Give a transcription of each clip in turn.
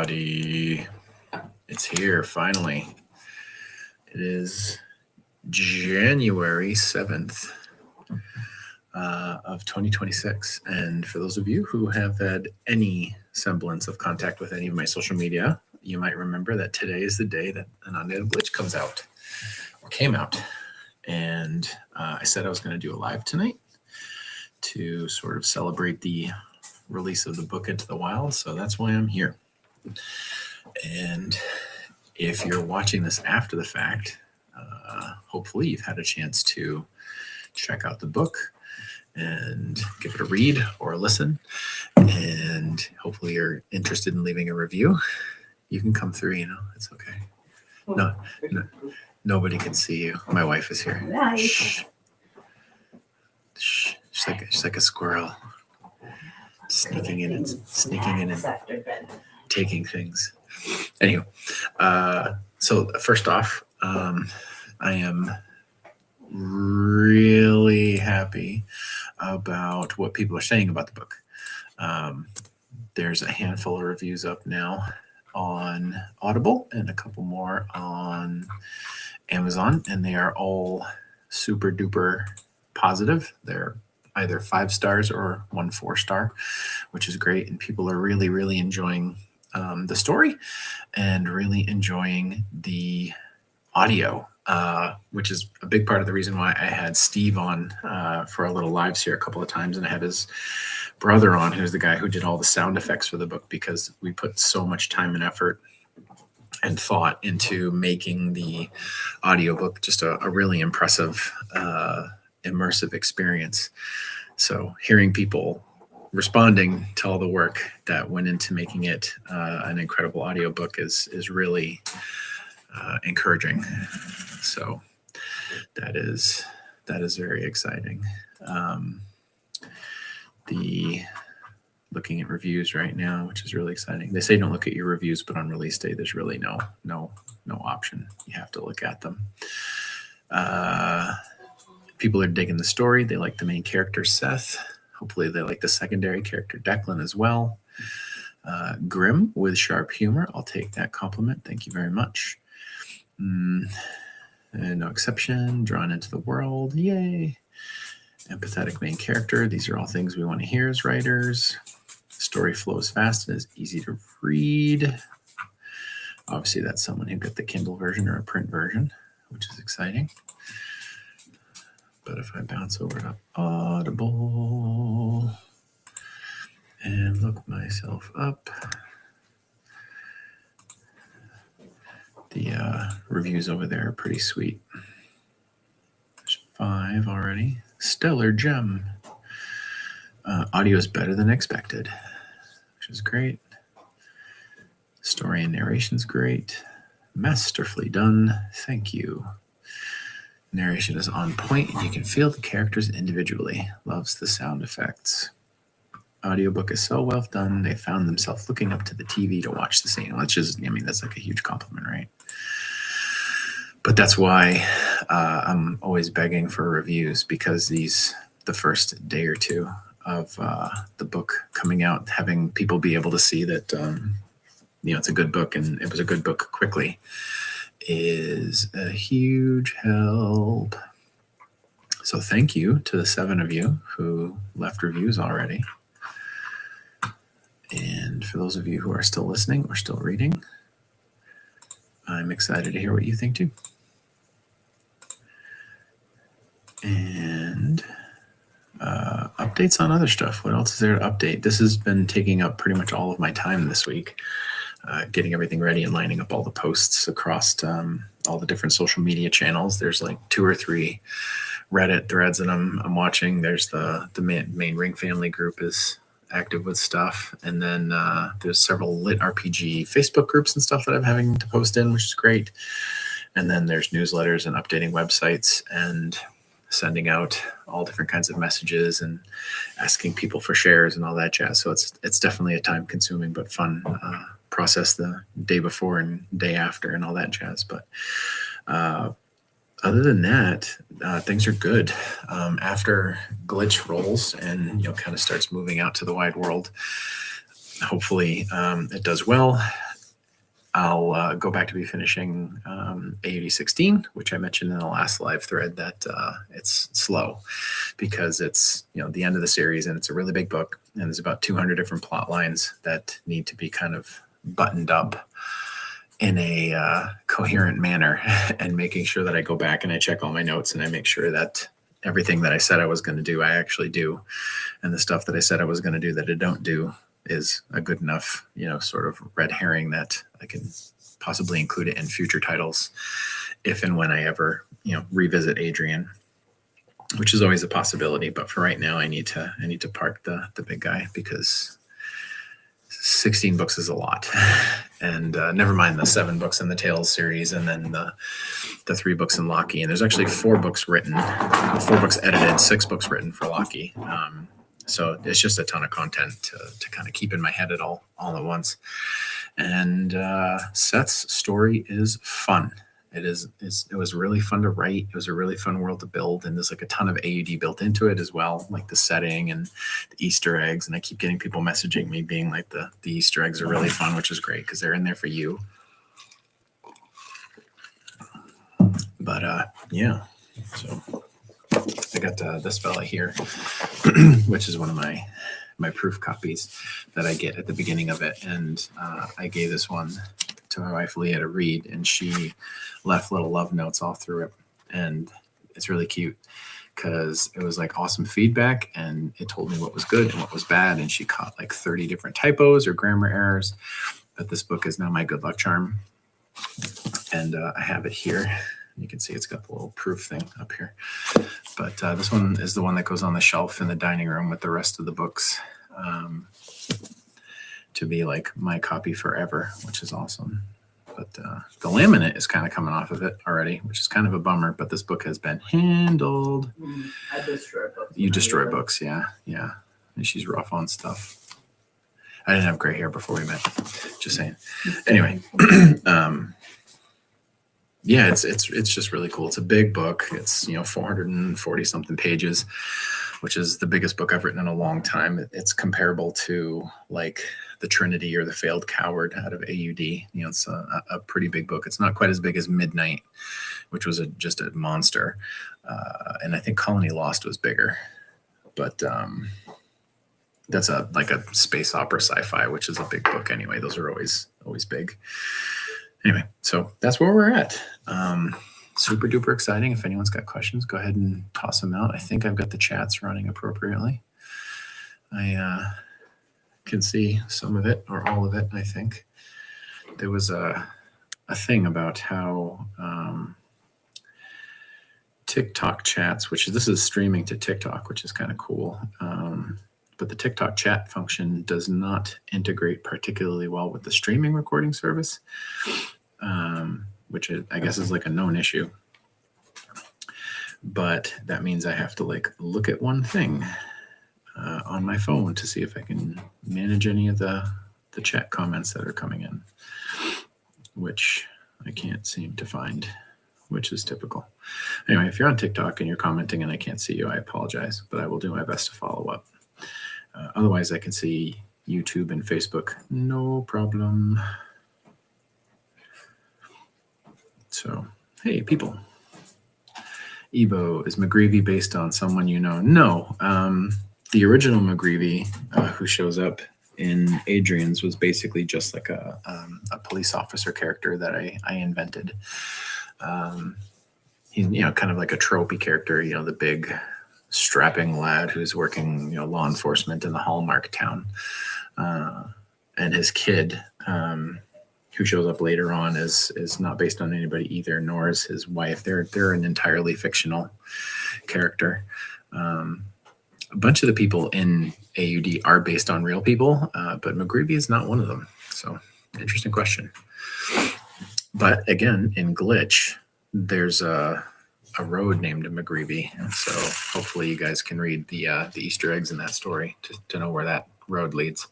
everybody. It's here, finally. It is January 7th of 2026. And for those of you who have had any semblance of contact with any of my social media, you might remember that today is the day that an Undead glitch comes out, or came out. And I said I was going to do a live tonight to sort of celebrate the release of the book into the wild. So that's why I'm here. And if you're watching this after the fact, hopefully you've had a chance to check out the book and give it a read or a listen. And hopefully you're interested in leaving a review. You can come through, it's okay. No, nobody can see you. My wife is here. Nice. Shh. Shh. She's like a squirrel. Sneaking in and taking things. Anyway, so first off, I am really happy about what people are saying about the book. There's a handful of reviews up now on Audible and a couple more on Amazon, and they are all super duper positive. They're either 5 stars or 1 4-star, which is great. And people are really, really enjoying the story and really enjoying the audio, which is a big part of the reason why I had Steve on for our little lives here a couple of times. And I had his brother on, who's the guy who did all the sound effects for the book, because we put so much time and effort and thought into making the audiobook just a really impressive immersive experience. So hearing people responding to all the work that went into making it an incredible audiobook is really encouraging. So that is very exciting. The looking at reviews right now, which is really exciting. They say don't look at your reviews, but on release day, there's really no option. You have to look at them. People are digging the story. They like the main character, Seth. Hopefully they like the secondary character, Declan, as well. Grim with sharp humor. I'll take that compliment. Thank you very much. And no exception. Drawn into the world. Yay. Empathetic main character. These are all things we want to hear as writers. Story flows fast and is easy to read. Obviously, that's someone who got the Kindle version or a print version, which is exciting. But if I bounce over to Audible and look myself up, the reviews over there are pretty sweet. There's 5 already. Stellar gem. Audio is better than expected, which is great. Story and narration's great. Masterfully done. Thank you. Narration is on point, and you can feel the characters individually. Loves the sound effects. Audiobook is so well done, they found themselves looking up to the TV to watch the scene. Which is, that's like a huge compliment, right? But that's why I'm always begging for reviews, because the first day or two of the book coming out, having people be able to see that it's a good book, and it was a good book quickly, is a huge help. So thank you to the 7 of you who left reviews already. And for those of you who are still listening or still reading, I'm excited to hear what you think too. And updates on other stuff. What else is there to update? This has been taking up pretty much all of my time this week. Getting everything ready and lining up all the posts across all the different social media channels. There's like 2 or 3 Reddit threads that I'm watching. There's the main Ring family group is active with stuff. And then there's several Lit RPG Facebook groups and stuff that I'm having to post in, which is great. And then there's newsletters and updating websites and sending out all different kinds of messages and asking people for shares and all that jazz. So it's definitely a time consuming but fun process the day before and day after and all that jazz. But other than that, things are good. After Glitch rolls and kind of starts moving out to the wide world, hopefully it does well. I'll go back to be finishing AUD 16, which I mentioned in the last live thread that it's slow because it's the end of the series and it's a really big book and there's about 200 different plot lines that need to be kind of buttoned up in a coherent manner, and making sure that I go back and I check all my notes and I make sure that everything that I said I was going to do, I actually do. And the stuff that I said I was going to do that I don't do is a good enough, sort of red herring that I can possibly include it in future titles if and when I ever, revisit Adrian, which is always a possibility. But for right now, I need to park the big guy because 16 books is a lot. And never mind the 7 books in the Tales series and then the 3 books in Loki. And there's actually 4 books written, 4 books edited, 6 books written for Loki. So it's just a ton of content to kind of keep in my head all at once. And Seth's story is fun. It was really fun to write. It was a really fun world to build, and there's like a ton of AUD built into it as well, like the setting and the Easter eggs. And I keep getting people messaging me being like the Easter eggs are really fun, which is great because they're in there for you. But yeah, so I got this fella here, which is one of my proof copies that I get at the beginning of it, and I gave this one to my wife Leah to read, and she left little love notes all through it, and it's really cute because it was like awesome feedback, and it told me what was good and what was bad, and she caught like 30 different typos or grammar errors. But this book is now my good luck charm, and I have it here. You can see it's got the little proof thing up here, but this one is the one that goes on the shelf in the dining room with the rest of the books, to be like my copy forever, which is awesome. But the laminate is kind of coming off of it already, which is kind of a bummer. But this book has been handled. I destroy books. You destroy books, yeah. And she's rough on stuff. I didn't have gray hair before we met. Just saying. Anyway, yeah, it's just really cool. It's a big book. It's 440 something pages, which is the biggest book I've written in a long time. It's comparable to like the Trinity or the Failed Coward out of AUD. It's a pretty big book. It's not quite as big as Midnight, which was just a monster. And I think Colony Lost was bigger, but that's like a space opera sci-fi, which is a big book anyway. Those are always big. Anyway, so that's where we're at. Super duper exciting. If anyone's got questions, go ahead and toss them out. I think I've got the chats running appropriately. I can see some of it or all of it, I think. There was a thing about how TikTok chats, this is streaming to TikTok, which is kind of cool. But the TikTok chat function does not integrate particularly well with the streaming recording service, which I guess is like a known issue. But that means I have to like look at one thing on my phone to see if I can manage any of the chat comments that are coming in, which I can't seem to find, which is typical. Anyway, if you're on TikTok and you're commenting and I can't see you, I apologize, but I will do my best to follow up. Otherwise, I can see YouTube and Facebook, no problem. So, hey, people. Ebo, is McGreevy based on someone you know? No. The original McGreevy, who shows up in Adrian's, was basically just like a police officer character that I invented. He's kind of like a tropey character, the big strapping lad who's working law enforcement in the Hallmark town, and his kid, who shows up later on, is not based on anybody either, nor is his wife. They're an entirely fictional character. A bunch of the people in AUD are based on real people, but McGreevy is not one of them. So, interesting question. But again, in Glitch, there's a road named McGreevy, and so hopefully you guys can read the Easter eggs in that story to know where that road leads.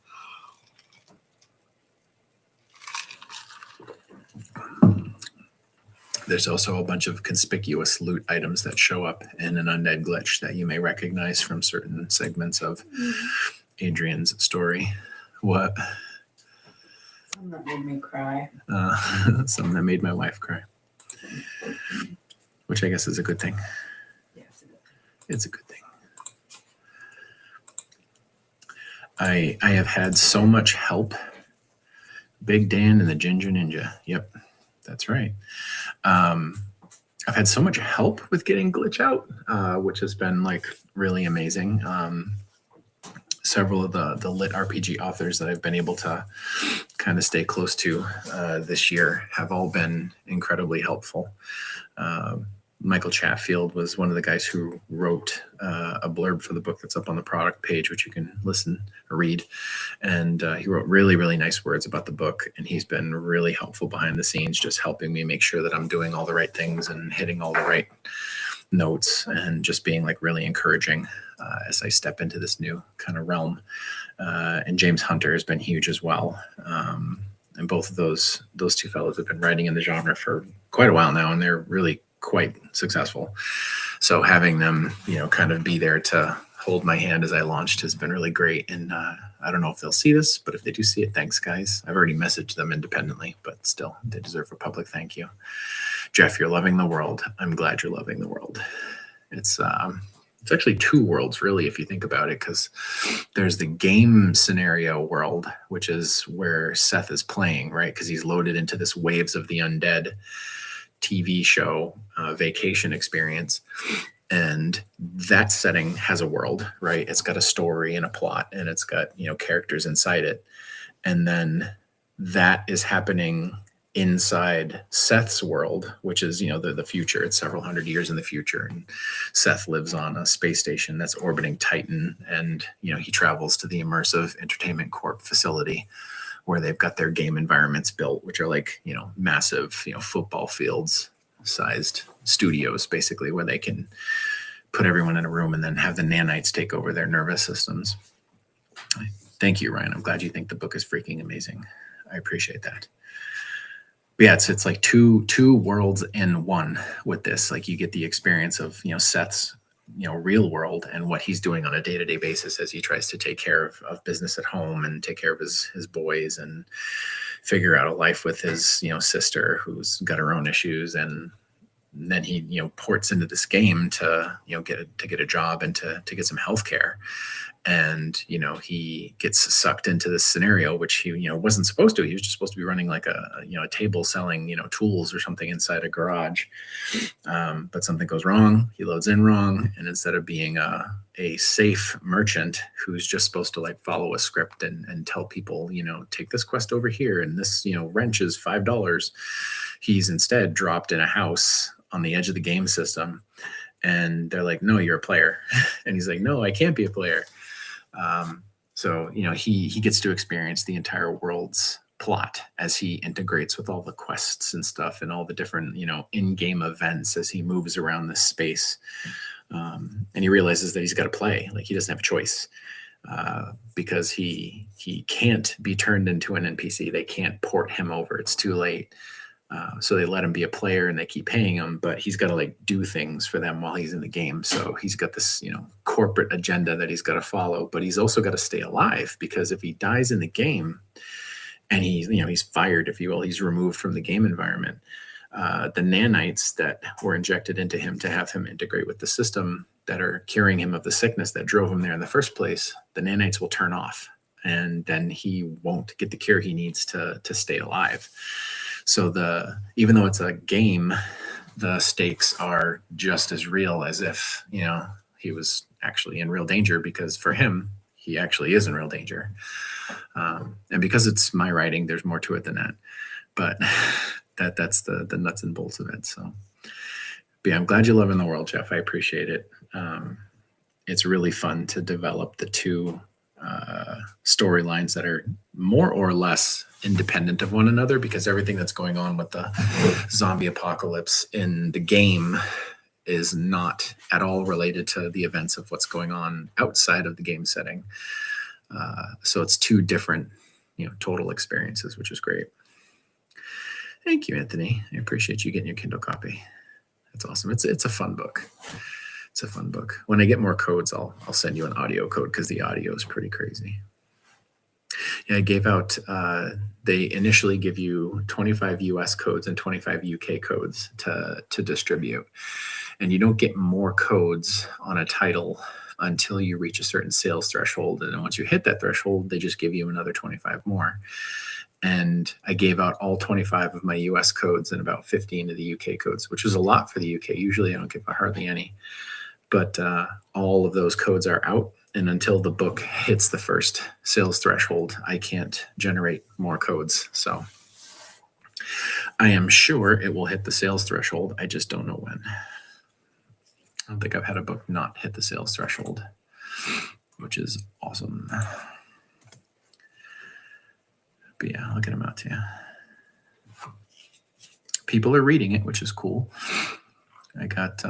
There's also a bunch of conspicuous loot items that show up in an Undead Glitch that you may recognize from certain segments of Adrian's story. What? Some that made me cry. Some that made my wife cry, which I guess is a good thing. Yeah, It's a good thing. I have had so much help. Big Dan and the Ginger Ninja. Yep, that's right. I've had so much help with getting Glitch out, which has been like really amazing. Several of the lit RPG authors that I've been able to kind of stay close to this year have all been incredibly helpful. Michael Chatfield was one of the guys who wrote a blurb for the book that's up on the product page, which you can listen or read. And he wrote really, really nice words about the book. And he's been really helpful behind the scenes, just helping me make sure that I'm doing all the right things and hitting all the right notes and just being like really encouraging as I step into this new kind of realm. And James Hunter has been huge as well. And both of those two fellows have been writing in the genre for quite a while now, and they're really quite successful. So having them, kind of be there to hold my hand as I launched has been really great. And I don't know if they'll see this, but if they do see it, thanks, guys. I've already messaged them independently, but still, they deserve a public thank you. Jeff, you're loving the world. I'm glad you're loving the world. It's actually two worlds, really, if you think about it, because there's the game scenario world, which is where Seth is playing, right? Because he's loaded into this Waves of the Undead TV show vacation experience. And that setting has a world, right? It's got a story and a plot, and it's got, characters inside it. And then that is happening inside Seth's world, which is, the future. It's several hundred years in the future. And Seth lives on a space station that's orbiting Titan. And, he travels to the Immersive Entertainment Corp facility where they've got their game environments built, which are like, massive, football fields sized studios, basically, where they can put everyone in a room and then have the nanites take over their nervous systems. Thank you, Ryan. I'm glad you think the book is freaking amazing. I appreciate that. But yeah, it's like two worlds in one with this. Like you get the experience of, Seth's, real world and what he's doing on a day-to-day basis as he tries to take care of business at home and take care of his boys and figure out a life with his, sister who's got her own issues. And then he, ports into this game to, get a job and to get some health care. And, he gets sucked into this scenario, which he, wasn't supposed to. He was just supposed to be running like a table selling, tools or something inside a garage. But something goes wrong. He loads in wrong. And instead of being a safe merchant who's just supposed to like follow a script and tell people, take this quest over here and this, wrench is $5. He's instead dropped in a house on the edge of the game system. And they're like, no, you're a player. And he's like, no, I can't be a player. So, he gets to experience the entire world's plot as he integrates with all the quests and stuff and all the different, in-game events as he moves around this space. And he realizes that he's got to play. Like he doesn't have a choice because he can't be turned into an NPC. They can't port him over. It's too late. So they let him be a player and they keep paying him, but he's got to like do things for them while he's in the game. So he's got this, corporate agenda that he's got to follow, but he's also got to stay alive because if he dies in the game and he's fired, if you will, he's removed from the game environment. The nanites that were injected into him to have him integrate with the system that are curing him of the sickness that drove him there in the first place, the nanites will turn off and then he won't get the cure he needs to stay alive. So even though it's a game, the stakes are just as real as if, he was actually in real danger because for him, he actually is in real danger. And because it's my writing, there's more to it than that. But that's the nuts and bolts of it. So but yeah, I'm glad you're loving the world, Jeff. I appreciate it. It's really fun to develop the two storylines that are more or less independent of one another because everything that's going on with the zombie apocalypse in the game is not at all related to the events of what's going on outside of the game setting. So it's two different, total experiences, which is great. Thank you, Anthony. I appreciate you getting your Kindle copy. That's awesome. It's a fun book. It's a fun book. When I get more codes, I'll send you an audio code because the audio is pretty crazy. Yeah, I gave out, they initially give you 25 US codes and 25 UK codes to distribute. And you don't get more codes on a title until you reach a certain sales threshold. And then once you hit that threshold, they just give you another 25 more. And I gave out all 25 of my US codes and about 15 of the UK codes, which is a lot for the UK. Usually I don't give hardly any. But all of those codes are out. And until the book hits the first sales threshold, I can't generate more codes. So I am sure it will hit the sales threshold. I just don't know when. I don't think I've had a book not hit the sales threshold, which is awesome. But yeah, I'll get them out to you. People are reading it, which is cool. I got,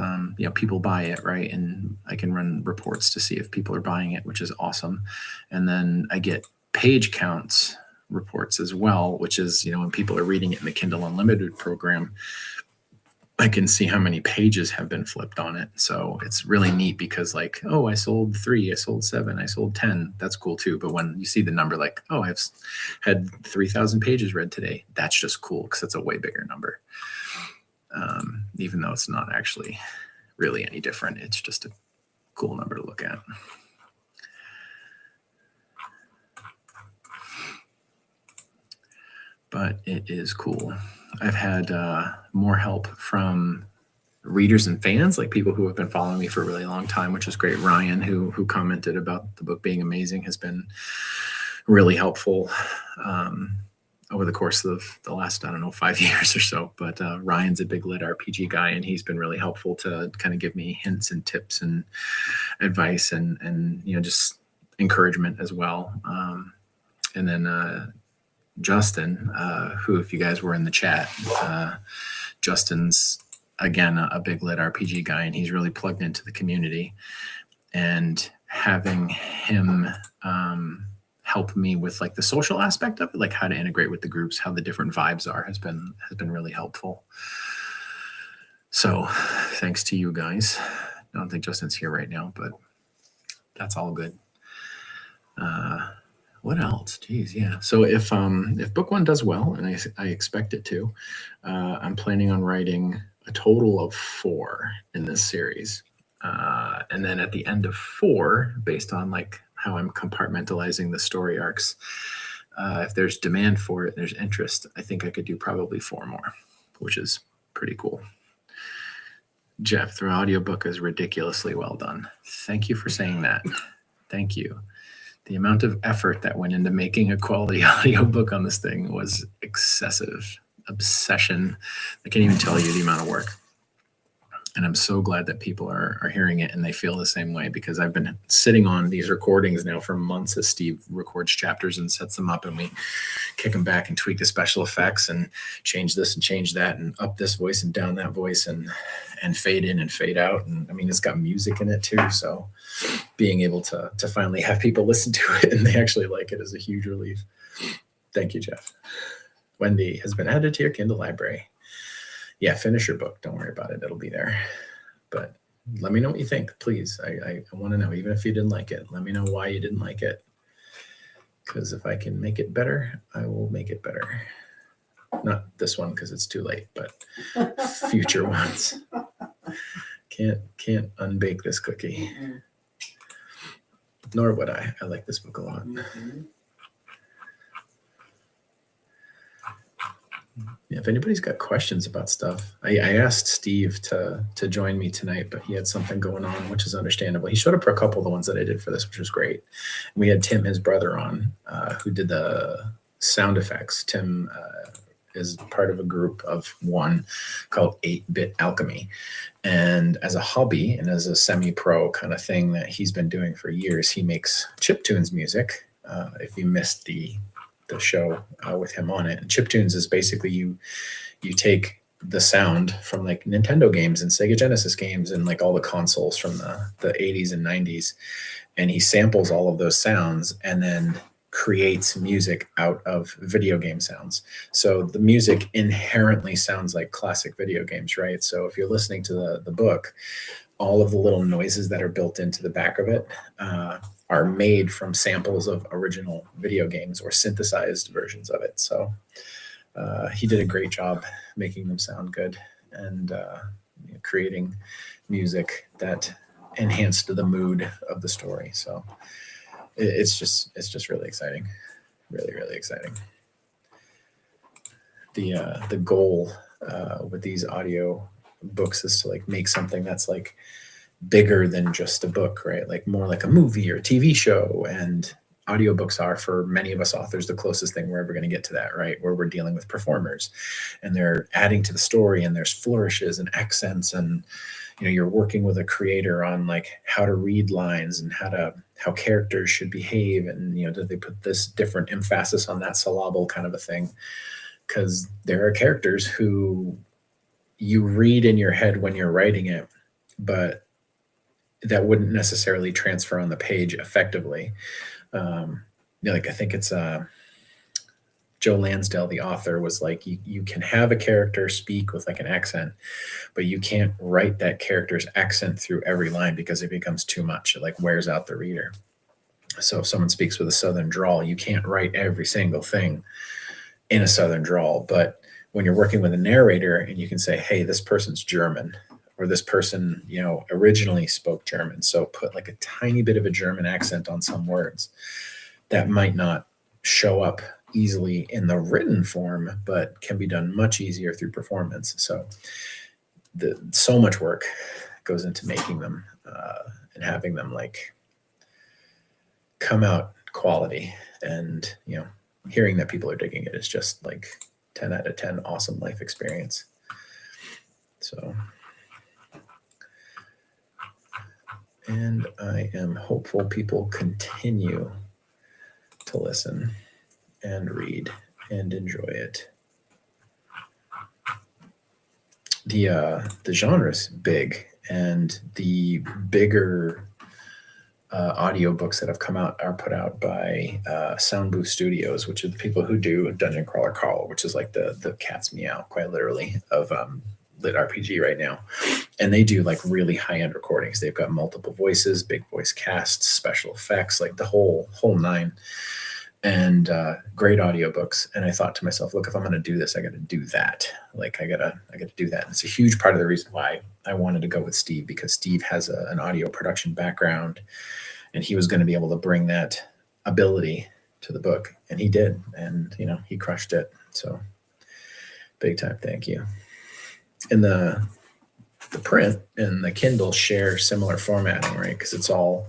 people buy it, right? And I can run reports to see if people are buying it, which is awesome. And then I get page counts reports as well, which is, when people are reading it in the Kindle Unlimited program, I can see how many pages have been flipped on it. So it's really neat because I sold 3, I sold 7, I sold 10. That's cool too. But when you see the number I've had 3,000 pages read today, that's just cool because it's a way bigger number. Even though it's not actually really any different. It's just a cool number to look at. But it is cool. I've had more help from readers and fans, like people who have been following me for a really long time, which is great. Ryan, who commented about the book being amazing, has been really helpful over the course of the last, 5 years or so. But Ryan's a big lit RPG guy, and he's been really helpful to kind of give me hints and tips and advice and just encouragement as well. And then Justin, who, if you guys were in the chat, Justin's, again, a big lit RPG guy, and he's really plugged into the community. And having him help me with the social aspect of it, how to integrate with the groups, how the different vibes are, has been really helpful. So thanks to you guys. I don't think Justin's here right now, but that's all good. What else? Geez, yeah. So if book 1 does well, and I expect it to, I'm planning on writing a total of 4 in this series. And then at the end of 4, based on how I'm compartmentalizing the story arcs, if there's demand for it, there's interest, I think I could do probably 4 more, which is pretty cool. Jeff, the audiobook is ridiculously well done. Thank you for saying that. Thank you. The amount of effort that went into making a quality audiobook on this thing was excessive. Obsession. I can't even tell you the amount of work. And I'm so glad that people are hearing it and they feel the same way, because I've been sitting on these recordings now for months as Steve records chapters and sets them up, and we kick them back and tweak the special effects and change this and change that and up this voice and down that voice and fade in and fade out. And I mean, it's got music in it too. So being able to finally have people listen to it and they actually like it is a huge relief. Thank you, Jeff. Wendy has been added to your Kindle library. Yeah, finish your book. Don't worry about it. It'll be there. But let me know what you think, please. I want to know, even if you didn't like it, let me know why you didn't like it. Because if I can make it better, I will make it better. Not this one because it's too late, but future ones. Can't unbake this cookie. Nor would I. I like this book a lot. Yeah, if anybody's got questions about stuff, I asked Steve to join me tonight, but he had something going on, which is understandable. He showed up for a couple of the ones that I did for this, which was great. And we had Tim, his brother, on, who did the sound effects. Tim is part of a group of 1 called 8-Bit Alchemy. And as a hobby and as a semi-pro kind of thing that he's been doing for years, he makes chiptunes music. If you missed the show with him on it. And chiptunes is basically you take the sound from Nintendo games and Sega Genesis games and all the consoles from the 80s and 90s, and he samples all of those sounds and then creates music out of video game sounds. So the music inherently sounds like classic video games, right? So if you're listening to the book, all of the little noises that are built into the back of it are made from samples of original video games or synthesized versions of it. So he did a great job making them sound good and creating music that enhanced the mood of the story. So it's just really exciting, really exciting. The goal with these audio books is to like make something that's like bigger than just a book, right? Like more like a movie or a TV show. And audiobooks are, for many of us authors, the closest thing we're ever going to get to that, right? Where we're dealing with performers and they're adding to the story, and there's flourishes and accents, and you're working with a creator on like how to read lines and how characters should behave, and do they put this different emphasis on that syllable kind of a thing. Because there are characters who you read in your head when you're writing it, but that wouldn't necessarily transfer on the page effectively. Like I think it's Joe Lansdale, the author, was like, you can have a character speak with like an accent, but you can't write that character's accent through every line because it becomes too much. It like wears out the reader. So if someone speaks with a Southern drawl, you can't write every single thing in a Southern drawl. But when you're working with a narrator and you can say, hey, this person's German, or this person, originally spoke German, so put like a tiny bit of a German accent on some words, that might not show up easily in the written form, but can be done much easier through performance. So so much work goes into making them and having them like come out quality, and hearing that people are digging it is just like 10 out of 10 awesome life experience. So, and I am hopeful people continue to listen and read and enjoy it. The genre's big, and the bigger audiobooks that have come out are put out by Sound Booth Studios, which are the people who do Dungeon Crawler Call, which is like the cat's meow, quite literally, of lit RPG right now. And they do like really high-end recordings. They've got multiple voices, big voice casts, special effects, like the whole nine, and great audiobooks. And I thought to myself, look, if I'm going to do this, I got to do that. Like I got to do that. And it's a huge part of the reason why I wanted to go with Steve, because Steve has an audio production background, and he was going to be able to bring that ability to the book, and he did. And he crushed it. So big time thank you. And the print and the Kindle share similar formatting, right? Because it's all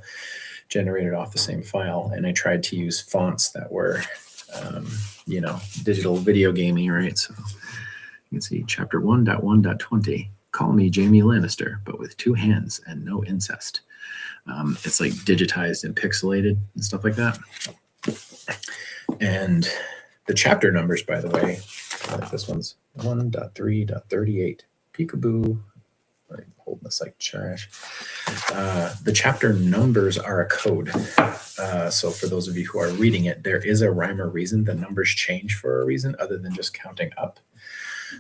generated off the same file. And I tried to use fonts that were, digital video gaming, right? So you can see chapter 1.1.20, call me Jamie Lannister, but with 2 hands and no incest. It's like digitized and pixelated and stuff like that. And the chapter numbers, by the way, this one's 1.3.38. Peekaboo. I'm holding this like trash. The chapter numbers are a code. So for those of you who are reading it, there is a rhyme or reason. The numbers change for a reason other than just counting up.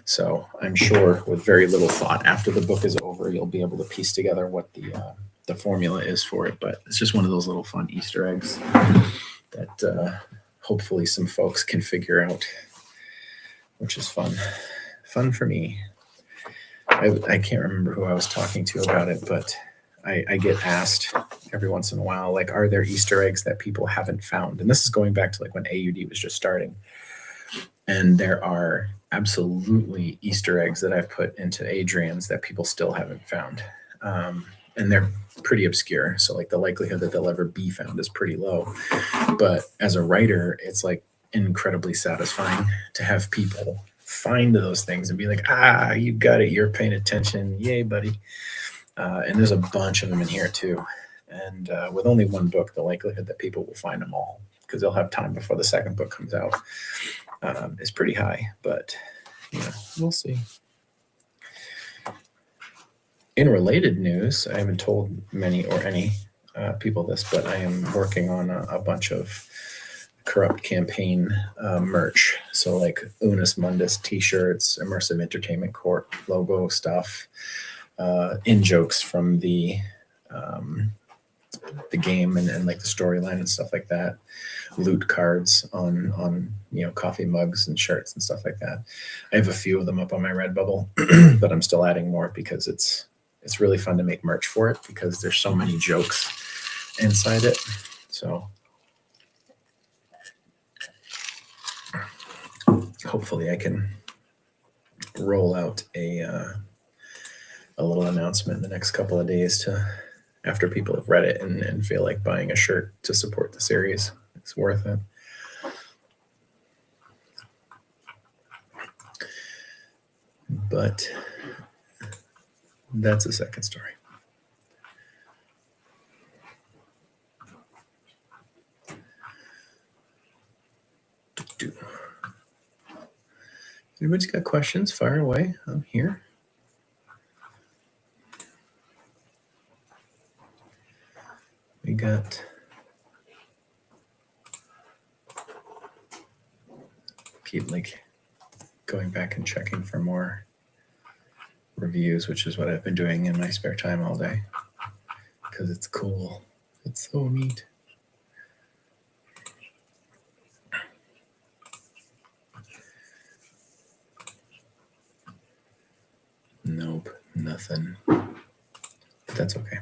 So I'm sure with very little thought, after the book is over, you'll be able to piece together what the formula is for it. But it's just one of those little fun Easter eggs that hopefully some folks can figure out, which is fun. Fun for me. I can't remember who I was talking to about it, but I get asked every once in a while, like, are there Easter eggs that people haven't found? And this is going back to like when AUD was just starting. And there are absolutely Easter eggs that I've put into Adrian's that people still haven't found. And they're pretty obscure. So like the likelihood that they'll ever be found is pretty low. But as a writer, it's like incredibly satisfying to have people find those things and be like, you got it. You're paying attention. Yay, buddy. And there's a bunch of them in here too. And with only one book, the likelihood that people will find them all, because they'll have time before the second book comes out, is pretty high. But, we'll see. In related news, I haven't told many or any people this, but I am working on a bunch of Corrupt campaign merch. So like Unus Mundus t-shirts, Immersive Entertainment Corp logo stuff, in jokes from the the game and like the storyline and stuff like that. Loot cards on coffee mugs and shirts and stuff like that. I have a few of them up on my Redbubble, but I'm still adding more because it's really fun to make merch for it because there's so many jokes inside it. So hopefully I can roll out a little announcement in the next couple of days to after people have read it and feel like buying a shirt to support the series. It's worth it. But that's a second story. Anybody's got questions? Fire away. I'm here. We got keep like going back and checking for more reviews, which is what I've been doing in my spare time all day because it's cool. It's so neat. Nope, nothing. But that's okay.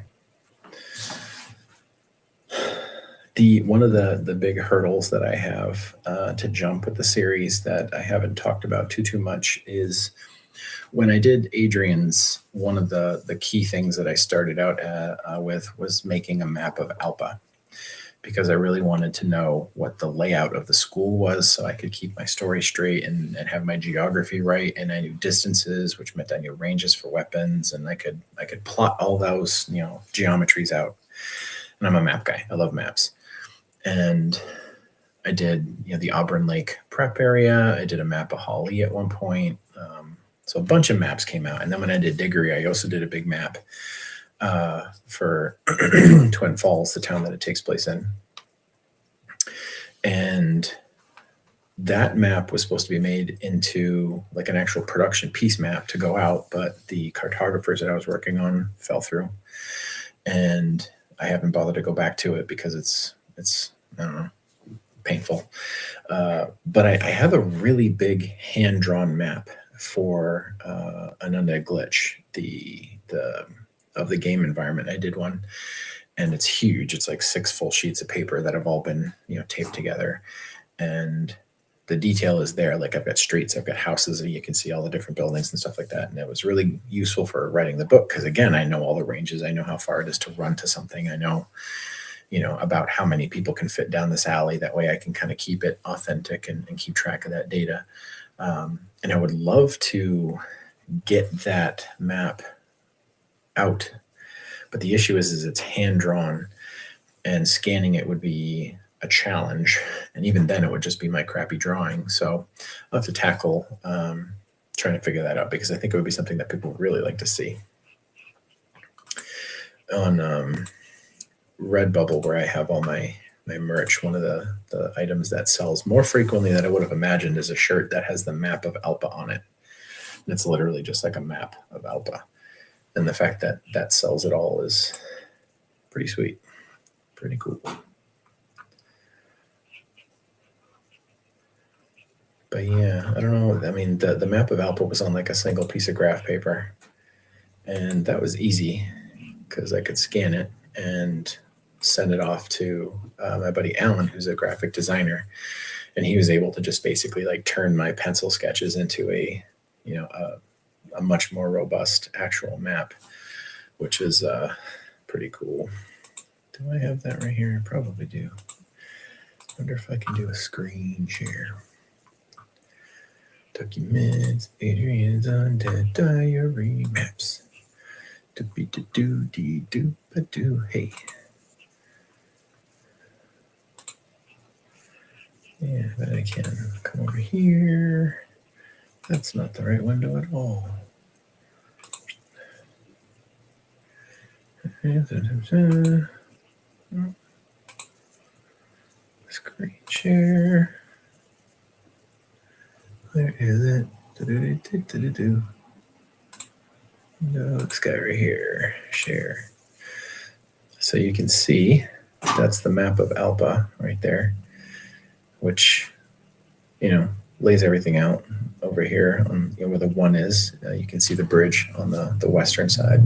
One of the big hurdles that I have to jump with the series that I haven't talked about too much is when I did Adrian's, one of the key things that I started out with was making a map of Alpa because I really wanted to know what the layout of the school was so I could keep my story straight and have my geography right. And I knew distances, which meant I knew ranges for weapons, and I could plot all those, geometries out. And I'm a map guy. I love maps. And I did, the Auburn Lake prep area. I did a map of Holly at one point. So a bunch of maps came out. And then when I did Diggory, I also did a big map for Twin Falls, the town that it takes place in. And that map was supposed to be made into like an actual production piece map to go out, but the cartographers that I was working on fell through. And I haven't bothered to go back to it because it's I don't know, painful. But I have a really big hand-drawn map for an Undead glitch, of the game environment. I did one, and it's huge. It's like 6 full sheets of paper that have all been taped together, and the detail is there. Like I've got streets, I've got houses, and you can see all the different buildings and stuff like that. And it was really useful for writing the book because, again, I know all the ranges. I know how far it is to run to something. I know about how many people can fit down this alley. That way I can kind of keep it authentic and keep track of that data. And I would love to get that map out. But the issue is it's hand-drawn, and scanning it would be a challenge. And even then it would just be my crappy drawing. So I'll have to tackle trying to figure that out because I think it would be something that people would really like to see. On Redbubble, where I have all my merch, one of the items that sells more frequently than I would have imagined is a shirt that has the map of Alpa on it. And it's literally just like a map of Alpa. And the fact that that sells it all is pretty sweet. Pretty cool. But yeah, I don't know. I mean, the map of Alpa was on like a single piece of graph paper. And that was easy because I could scan it and send it off to my buddy Alan, who's a graphic designer. And he was able to just basically like turn my pencil sketches into a much more robust actual map, which is pretty cool. Do I have that right here? I probably do. Wonder if I can do a screen share. Documents, Adrian's Undead Diary maps. Do-be-do-do-dee-do-ba-do. Hey. Yeah, but I can come over here. That's not the right window at all. Screen share. Where is it? No, this guy right here. Share. So you can see that's the map of Alpa right there, which, lays everything out over here on where the 1 is. You can see the bridge on the western side.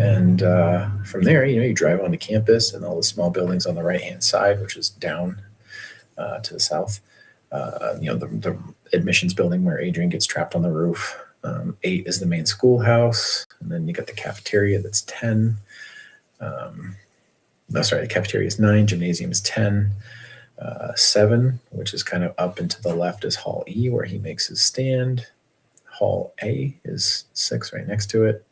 And from there, you drive onto campus and all the small buildings on the right-hand side, which is down to the south. The admissions building where Adrian gets trapped on the roof. 8 is the main schoolhouse. And then you got the cafeteria that's 10. The cafeteria is 9, gymnasium is 10. 7, which is kind of up and to the left, is Hall E, where he makes his stand. Hall A is 6 right next to it.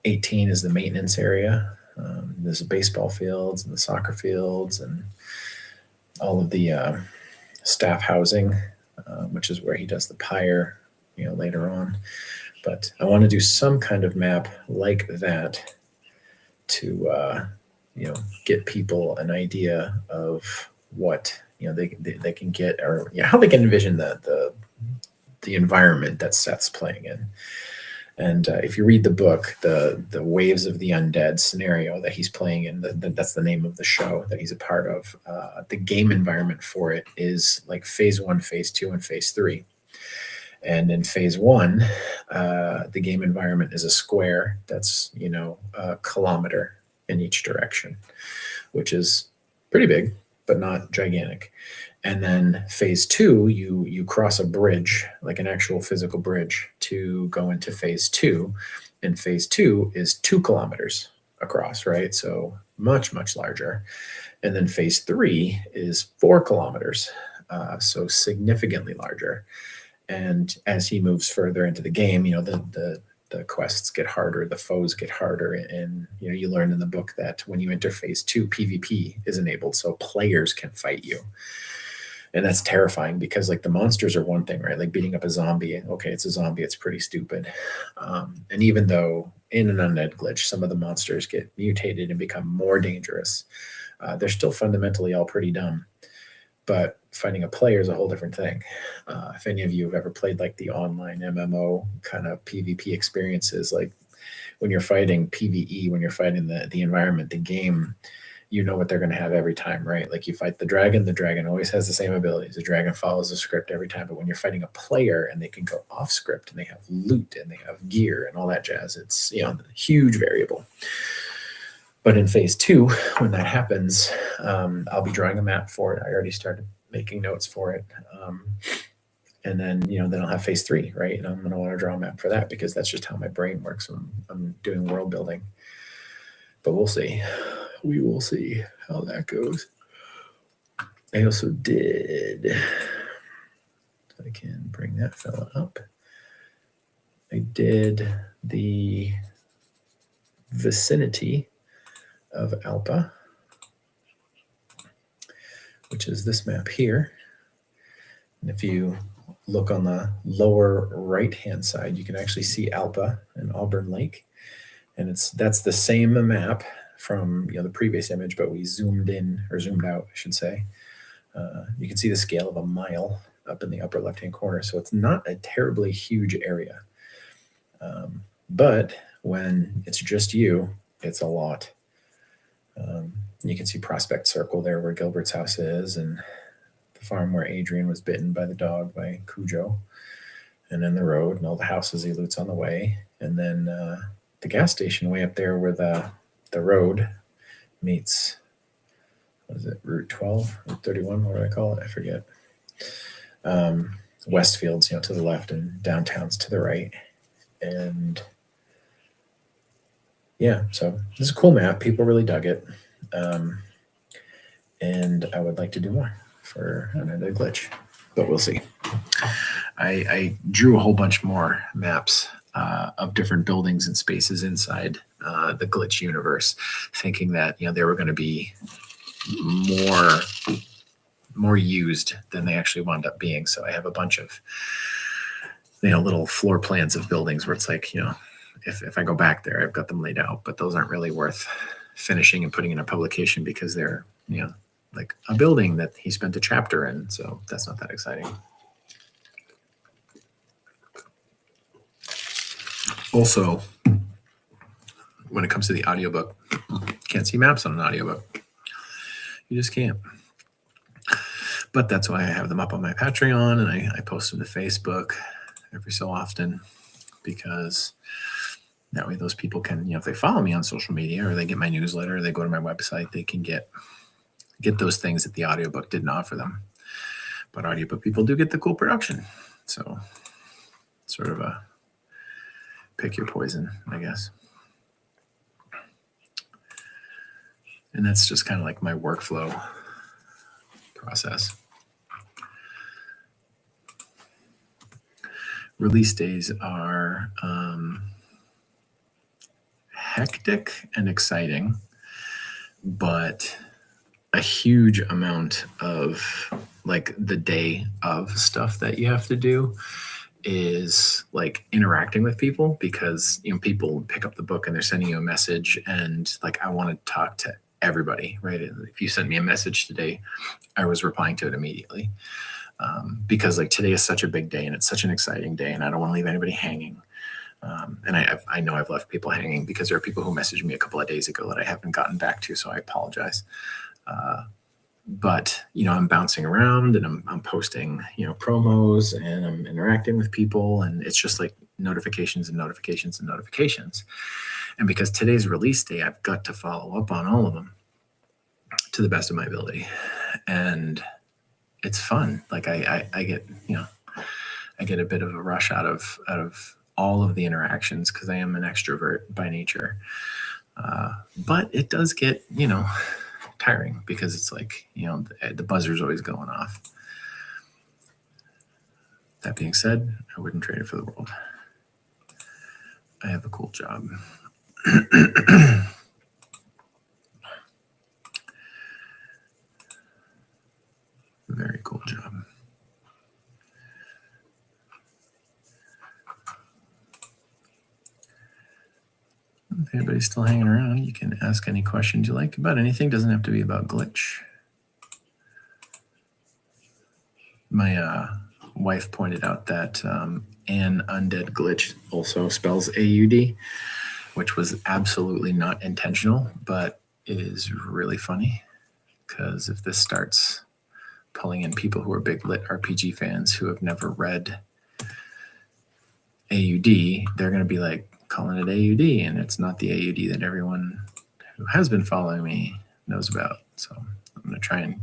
18 is the maintenance area. There's the baseball fields and the soccer fields and all of the staff housing, which is where he does the pyre, later on. But I want to do some kind of map like that to, get people an idea of what they can get, or how they can envision the environment that Seth's playing in. And if you read the book, the Waves of the Undead scenario that he's playing in, that's the name of the show that he's a part of. The game environment for it is like phase 1, phase 2, and phase 3. And in phase 1, the game environment is a square that's a kilometer in each direction, which is pretty big, but not gigantic. And then phase 2, you cross a bridge, like an actual physical bridge, to go into phase 2. And phase 2 is 2 kilometers across, right? So much, much larger. And then phase 3 is 4 kilometers, so significantly larger. And as he moves further into the game, the quests get harder, the foes get harder, and you learn in the book that when you enter phase 2, PvP is enabled, so players can fight you. And that's terrifying because like the monsters are one thing, right? Like beating up a zombie. Okay, it's a zombie. It's pretty stupid. And even though in an Undead glitch, some of the monsters get mutated and become more dangerous, they're still fundamentally all pretty dumb. But fighting a player is a whole different thing. If any of you have ever played like the online MMO kind of PvP experiences, like when you're fighting PvE, when you're fighting the environment, the game, you know what they're going to have every time, right? Like you fight the dragon always has the same abilities. The dragon follows the script every time. But when you're fighting a player and they can go off script and they have loot and they have gear and all that jazz, it's a huge variable. But in phase 2, when that happens, I'll be drawing a map for it. I already started making notes for it. And then, then I'll have phase 3, right? And I'm going to want to draw a map for that because that's just how my brain works when I'm doing world building. But we'll see. We will see how that goes. I also did, if I can bring that fella up, I did the vicinity of Alpa, which is this map here. And if you look on the lower right-hand side, you can actually see Alpa and Auburn Lake. And that's the same map from the previous image, but we zoomed in, or zoomed out, I should say. You can see the scale of a mile up in the upper left-hand corner. So it's not a terribly huge area. But when it's just you, it's a lot. You can see Prospect Circle there where Gilbert's house is, and the farm where Adrian was bitten by the dog by Cujo, and then the road and all the houses he loots on the way. And then the gas station way up there where the road meets, what is it, Route 12, Route 31, what do I call it? I forget. Westfields, to the left, and downtown's to the right. And yeah, so this is a cool map. People really dug it. And I would like to do more for another glitch, but we'll see. I drew a whole bunch more maps of different buildings and spaces inside the glitch universe, thinking that they were going to be more used than they actually wound up being. So I have a bunch of little floor plans of buildings where it's like, if I go back there, I've got them laid out, but those aren't really worth finishing and putting in a publication because they're like a building that he spent a chapter in. So that's not that exciting. Also, when it comes to the audiobook, Can't see maps on an audiobook. You just can't. But that's why I have them up on my Patreon, and I post them to Facebook every so often, because that way those people can, if they follow me on social media or they get my newsletter or they go to my website, they can get those things that the audiobook didn't offer them. But audiobook people do get the cool production. So sort of a pick your poison, I guess. And that's just kind of like my workflow process. Release days are hectic and exciting, but a huge amount of like the day of stuff that you have to do is like interacting with people, because people pick up the book and they're sending you a message, and like I want to talk to everybody, right? If you sent me a message today, I was replying to it immediately, because like today is such a big day and it's such an exciting day, and I don't want to leave anybody hanging. And I know I've left people hanging, because there are people who messaged me a couple of days ago that I haven't gotten back to, so I apologize. But I'm bouncing around and I'm posting promos, and I'm interacting with people, and it's just like notifications and notifications and notifications. And because today's release day, I've got to follow up on all of them to the best of my ability, and it's fun. Like I get I get a bit of a rush out of all of the interactions, because I am an extrovert by nature. But it does get tiring, because it's like the buzzer's always going off. That being said, I wouldn't trade it for the world. I have a cool job. Very cool job. If anybody's still hanging around, you can ask any questions you like about anything. Doesn't have to be about Glitch. My wife pointed out that an Undead Glitch also spells AUD, which was absolutely not intentional, but is really funny, because if this starts pulling in people who are big lit RPG fans who have never read AUD, they're going to be like calling it AUD, and it's not the AUD that everyone who has been following me knows about. So I'm going to try and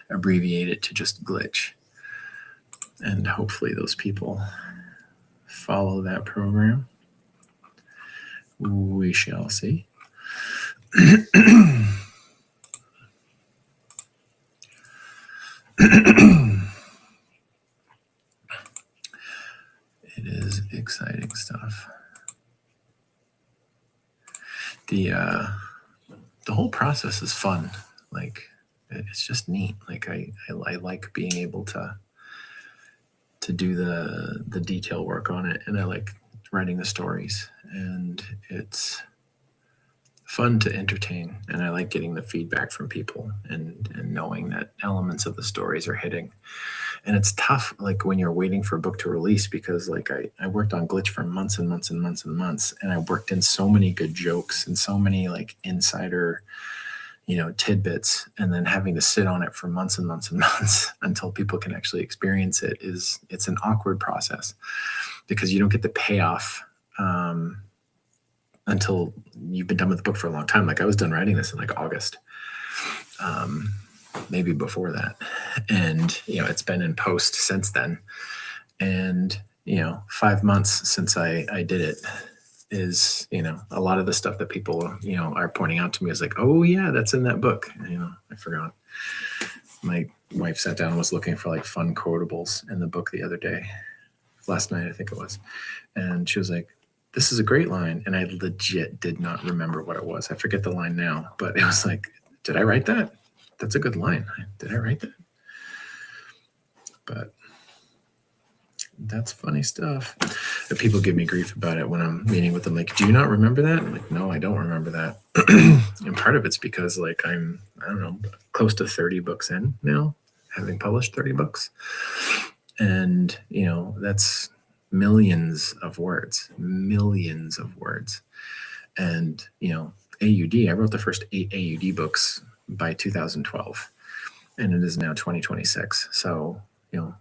abbreviate it to just Glitch, and hopefully those people follow that program. We shall see. It is exciting stuff. The whole process is fun. Like, it's just neat. Like I like being able to do the detail work on it, and I like writing the stories, and it's fun to entertain, and I like getting the feedback from people and knowing that elements of the stories are hitting. And it's tough, like when you're waiting for a book to release, because like I worked on Glitch for months and months and months and months, and I worked in so many good jokes and so many like insider tidbits, and then having to sit on it for months and months and months until people can actually experience it it's an awkward process, because you don't get the payoff until you've been done with the book for a long time. Like I was done writing this in like August, maybe before that. And, it's been in post since then. And, 5 months since I did it is, a lot of the stuff that people, are pointing out to me is like, oh yeah, that's in that book. I forgot. My wife sat down and was looking for like fun quotables in the book the other day, last night, I think it was. And she was like, this is a great line. And I legit did not remember what it was. I forget the line now, but it was like, did I write that? That's a good line. Did I write that? But that's funny stuff. And people give me grief about it when I'm meeting with them. Like, do you not remember that? I'm like, no, I don't remember that. And part of it's because like I don't know, close to 30 books in now, having published 30 books. And, that's millions of words. And, AUD. I wrote the first 8 AUD books by 2012, and it is now 2026. So,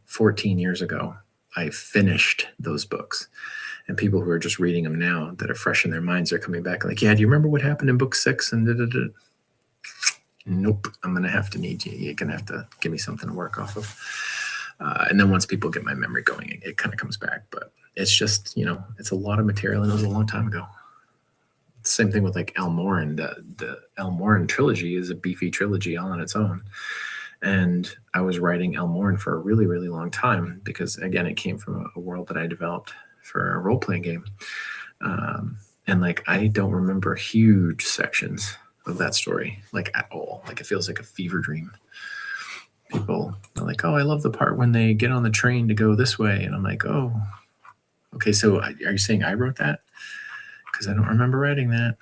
14 years ago, I finished those books. And people who are just reading them now that are fresh in their minds are coming back like, yeah, do you remember what happened in book 6? And da-da-da. Nope, I'm going to have to need you. You're going to have to give me something to work off of. And then once people get my memory going, it kind of comes back. But it's just, it's a lot of material, and it was a long time ago. Same thing with like Elmoran. The Elmoran trilogy is a beefy trilogy all on its own. And I was writing Elmoran for a really, really long time because, again, it came from a world that I developed for a role-playing game. And like, I don't remember huge sections of that story, like at all. Like, it feels like a fever dream. People are like, oh, I love the part when they get on the train to go this way. And I'm like, oh, okay. So are you saying I wrote that? Because I don't remember writing that,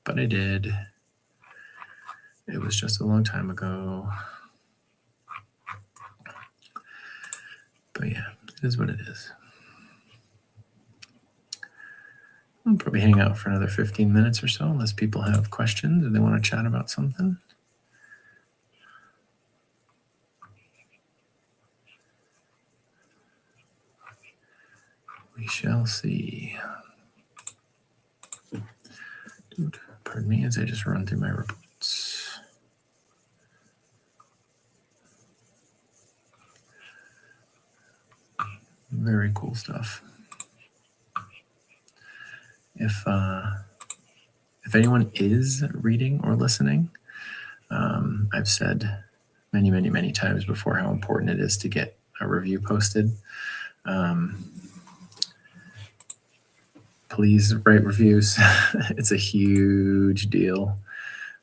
but I did. It was just a long time ago. But yeah, it is what it is. I'll probably hang out for another 15 minutes or so, unless people have questions or they want to chat about something. We shall see. Dude, pardon me as I just run through my reports. Very cool stuff. If anyone is reading or listening, I've said many, many, many times before how important it is to get a review posted. Please write reviews. It's a huge deal.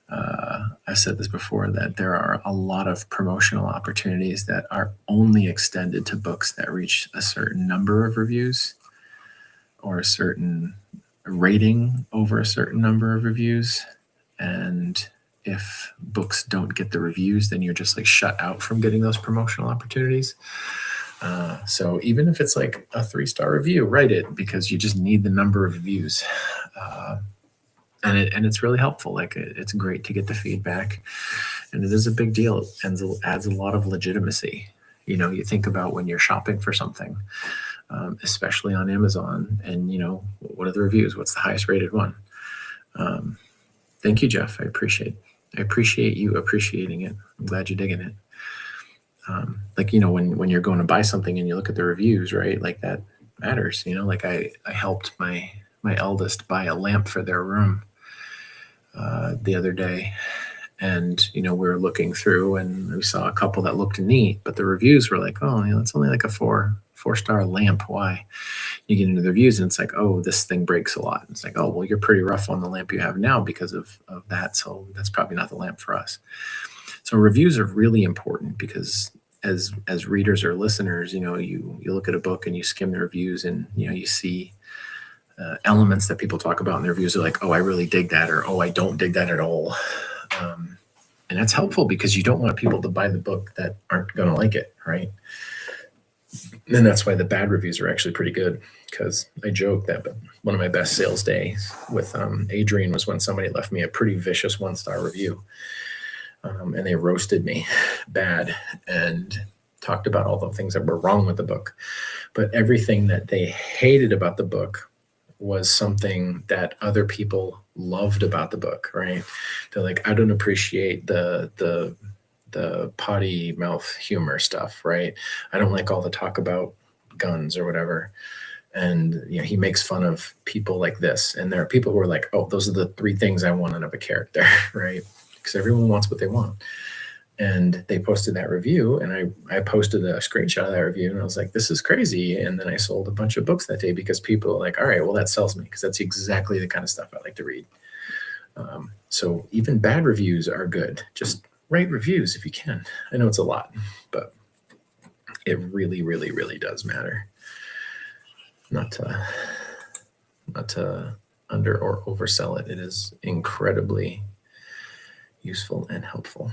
I've said this before, that there are a lot of promotional opportunities that are only extended to books that reach a certain number of reviews or a certain rating over a certain number of reviews. And if books don't get the reviews, then you're just like shut out from getting those promotional opportunities. So even if it's like a 3-star review, write it, because you just need the number of reviews. And it's really helpful. Like, it's great to get the feedback, and it is a big deal. It adds a lot of legitimacy. You think about when you're shopping for something, especially on Amazon, and what are the reviews? What's the highest rated one? Thank you, Jeff. I appreciate you appreciating it. I'm glad you're digging it. When you're going to buy something and you look at the reviews, right? Like, that matters. Like I helped my eldest buy a lamp for their room the other day, and we were looking through and we saw a couple that looked neat, but the reviews were like, oh, it's only like a 4-star lamp. Why? You get into the reviews and it's like, oh, this thing breaks a lot. It's like, oh, well, you're pretty rough on the lamp you have now because of that, so that's probably not the lamp for us. So reviews are really important, because as readers or listeners, you look at a book and you skim the reviews, and you see elements that people talk about in the reviews. Are like, oh, I really dig that, or oh, I don't dig that at all. And that's helpful, because you don't want people to buy the book that aren't going to like it, right? And that's why the bad reviews are actually pretty good, because I joke that one of my best sales days with Adrian was when somebody left me a pretty vicious 1-star review. And they roasted me bad and talked about all the things that were wrong with the book. But everything that they hated about the book was something that other people loved about the book, right? They're like, I don't appreciate the potty mouth humor stuff, right? I don't like all the talk about guns or whatever. And he makes fun of people like this. And there are people who are like, oh, those are the 3 things I want out of a character, right? Because everyone wants what they want. And they posted that review, and I posted a screenshot of that review, and I was like, this is crazy. And then I sold a bunch of books that day, because people are like, all right, well, that sells me, because that's exactly the kind of stuff I like to read. So even bad reviews are good. Just write reviews if you can. I know it's a lot, but it really, really, really does matter. Not to under or oversell it. It is incredibly useful and helpful.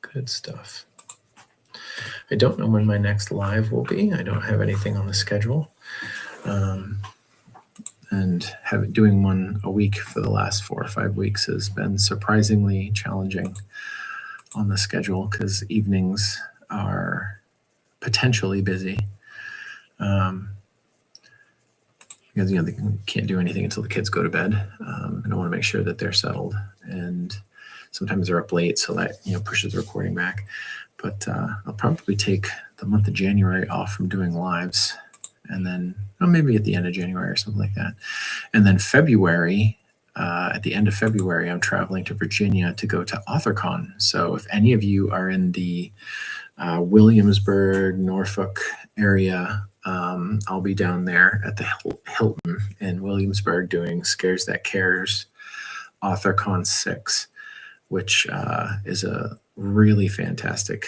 Good stuff. I don't know when my next live will be. I don't have anything on the schedule. And doing one a week for the last 4 or 5 weeks has been surprisingly challenging on the schedule because evenings are potentially busy. Because they can't do anything until the kids go to bed, and I want to make sure that they're settled. And sometimes they're up late, so that pushes the recording back. But I'll probably take the month of January off from doing lives, and then maybe at the end of January or something like that. And then February, at the end of February, I'm traveling to Virginia to go to AuthorCon. So if any of you are in the Williamsburg, Norfolk area, I'll be down there at the Hilton in Williamsburg doing Scares That Cares AuthorCon 6, which is a really fantastic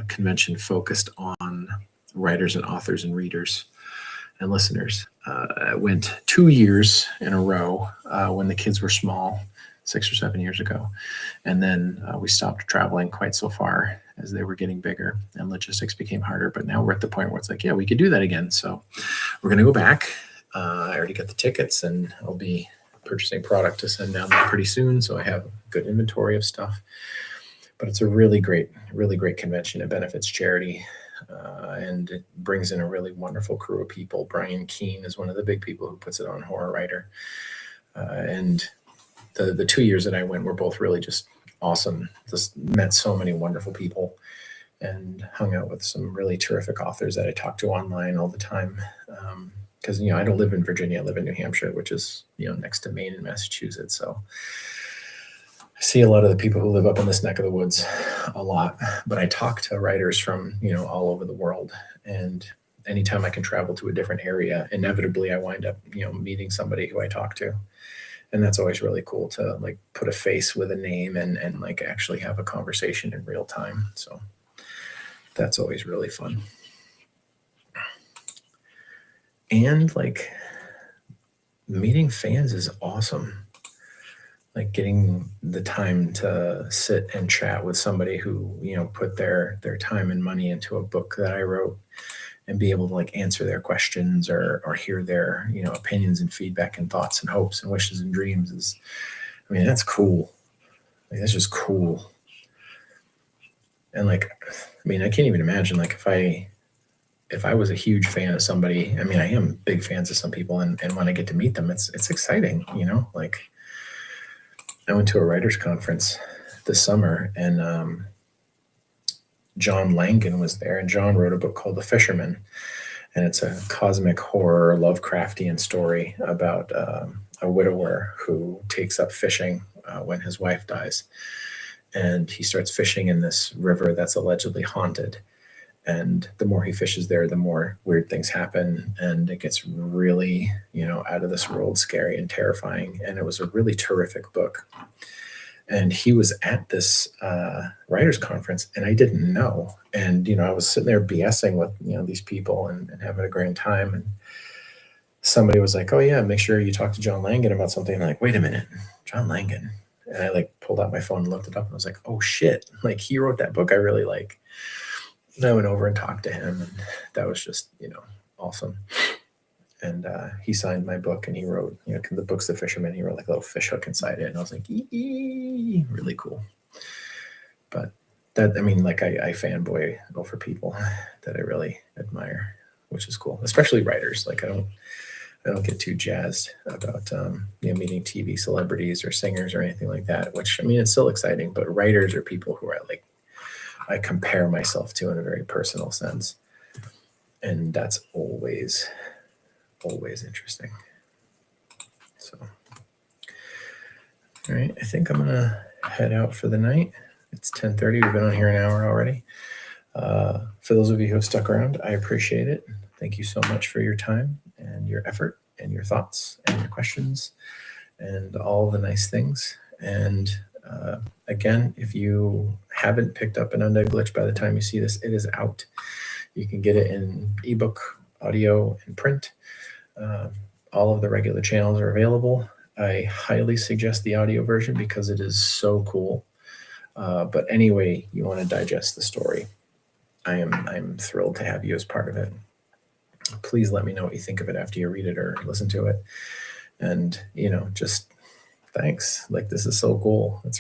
convention focused on writers and authors and readers and listeners. I went 2 years in a row when the kids were small, 6 or 7 years ago. And then we stopped traveling quite so far as they were getting bigger and logistics became harder. But now we're at the point where it's like, yeah, we could do that again. So we're going to go back. I already got the tickets, and I'll be purchasing product to send down there pretty soon. So I have a good inventory of stuff. But it's a really great convention. It benefits charity. And it brings in a really wonderful crew of people. Brian Keene is one of the big people who puts it on, Horror Writer. And the 2 years that I went were both really just awesome. Just met so many wonderful people and hung out with some really terrific authors that I talk to online all the time. Because, I don't live in Virginia. I live in New Hampshire, which is, next to Maine and Massachusetts. So I see a lot of the people who live up in this neck of the woods a lot, but I talk to writers from, all over the world. And anytime I can travel to a different area, inevitably I wind up, meeting somebody who I talk to. And that's always really cool to put a face with a name and actually have a conversation in real time. So that's always really fun. And meeting fans is awesome. Getting the time to sit and chat with somebody who, put their time and money into a book that I wrote, and be able to answer their questions or hear their, opinions and feedback and thoughts and hopes and wishes and dreams is, that's cool. That's just cool. And I can't even imagine if I was a huge fan of somebody. I am big fans of some people, and when I get to meet them, it's exciting, I went to a writers conference this summer, and John Langan was there, and John wrote a book called The Fisherman, and it's a cosmic horror Lovecraftian story about a widower who takes up fishing when his wife dies, and he starts fishing in this river that's allegedly haunted. And the more he fishes there, the more weird things happen, and it gets really, out of this world, scary and terrifying. And it was a really terrific book. And he was at this writers conference, and I didn't know. And I was sitting there BSing with these people and having a grand time. And somebody was like, "Oh yeah, make sure you talk to John Langan about something." And I'm like, wait a minute, John Langan. And I pulled out my phone and looked it up, and I was like, "Oh shit!" He wrote that book I really like. And I went over and talked to him, and that was just, awesome. And he signed my book, and he wrote, the book's The Fisherman. He wrote a little fish hook inside it. And I was like, ee, really cool. But that, I fanboy over people that I really admire, which is cool, especially writers. I don't get too jazzed about, meeting TV celebrities or singers or anything like that, which, it's still exciting, but writers are people who are I compare myself to in a very personal sense. And that's always interesting. So, all right, I think I'm going to head out for the night. It's 10:30. We've been on here an hour already. For those of you who have stuck around, I appreciate it. Thank you so much for your time and your effort and your thoughts and your questions and all the nice things. And again, if you haven't picked up an Undead Glitch by the time you see this, it is out. You can get it in ebook, audio, and print. All of the regular channels are available. I highly suggest the audio version because it is so cool. But anyway, you want to digest the story, I'm thrilled to have you as part of it. please let me know what you think of it after you read it or listen to it. And, just thanks. Like, this is so cool. It's